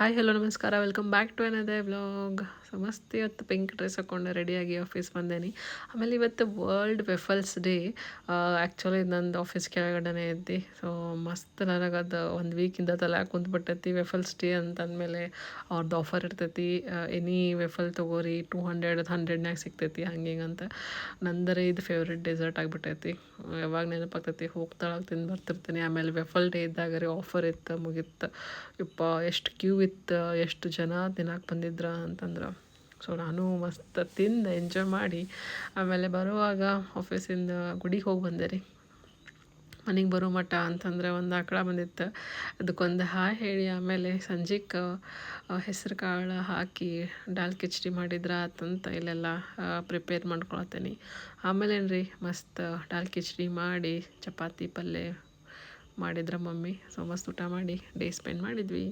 Hi hello ನಮಸ್ಕಾರ welcome back to another vlog. So ಮಸ್ತ್ ಇವತ್ತು ಪಿಂಕ್ ಡ್ರೆಸ್ ಹಾಕ್ಕೊಂಡು ರೆಡಿಯಾಗಿ ಆಫೀಸ್ ಬಂದೇನಿ. ಆಮೇಲೆ ಇವತ್ತು ವರ್ಲ್ಡ್ ವೆಫಲ್ಸ್ ಡೇ. ಆ್ಯಕ್ಚುಲಿ ನಂದು ಆಫೀಸ್ ಕೆಳಗಡೆ ಐತಿ. ಸೊ ಮಸ್ತ್ ನನಗದು ಒಂದು ವೀಕಿಂದ ತಲೆ ಕುಂತ್ಬಿಟ್ಟೈತಿ. ವೆಫಲ್ಸ್ ಡೇ ಅಂತಂದಮೇಲೆ ಅವ್ರದ್ದು ಆಫರ್ ಇರ್ತೈತಿ. ಎನಿ ವೆಫಲ್ ತೊಗೋರಿ 200 100ನ್ಯಾಗ ಸಿಗ್ತೈತಿ ಹಂಗೆ ಹಿಂಗಂತ. ನಂದರೆ ಇದು ಫೇವ್ರೆಟ್ ಡೆಸರ್ಟ್ ಆಗಿಬಿಟ್ಟೈತಿ. ಯಾವಾಗ ನೆನಪಾಗ್ತೈತಿ ಹೋಗ್ತಾಳಾಗ ತಿಂದು ಬರ್ತಿರ್ತೀನಿ. ಆಮೇಲೆ ವೆಫಲ್ ಡೇ ಇದ್ದಾಗ ರೀ ಆಫರ್ ಇತ್ತು ಮುಗಿತ್ತು. ಯಪ್ಪ ಎಷ್ಟು ಕ್ಯೂ ಇತ್ತು, ಎಷ್ಟು ಜನ ತಿನ್ನಕ್ಕೆ ಬಂದಿದ್ರ ಅಂತಂದ್ರೆ. ಸೊ ನಾನು ಮಸ್ತ್ ತಿಂದು ಎಂಜಾಯ್ ಮಾಡಿ ಆಮೇಲೆ ಬರುವಾಗ ಆಫೀಸಿಂದ ಗುಡಿಗೆ ಹೋಗಿ ಬಂದೆ ರೀ. ಮನೆಗೆ ಬರೋ ಮಟ್ಟ ಅಂತಂದ್ರೆ ಒಂದು ಆಕಳ ಬಂದಿತ್ತು. ಅದಕ್ಕೊಂದು ಹಾಯ್ ಹೇಳಿ ಆಮೇಲೆ ಸಂಜೆಗೆ ಹೆಸ್ರು ಕಾಳು ಹಾಕಿ ದಾಲ್ ಕಿಚಡಿ ಮಾಡಿದ್ರೆ ಆತಂತ ಇಲ್ಲೆಲ್ಲ ಪ್ರಿಪೇರ್ ಮಾಡ್ಕೊಳತ್ತೇನೆ. ಆಮೇಲೆ ಏನ್ರಿ ಮಸ್ತ್ ದಾಲ್ ಕಿಚಡಿ ಮಾಡಿ ಚಪಾತಿ ಪಲ್ಯ ಮಾಡಿದ್ರ ಮಮ್ಮಿ. ಸೊ ಮಸ್ತ್ ಊಟ ಮಾಡಿ ಡೇ ಸ್ಪೆಂಡ್ ಮಾಡಿದ್ವಿ.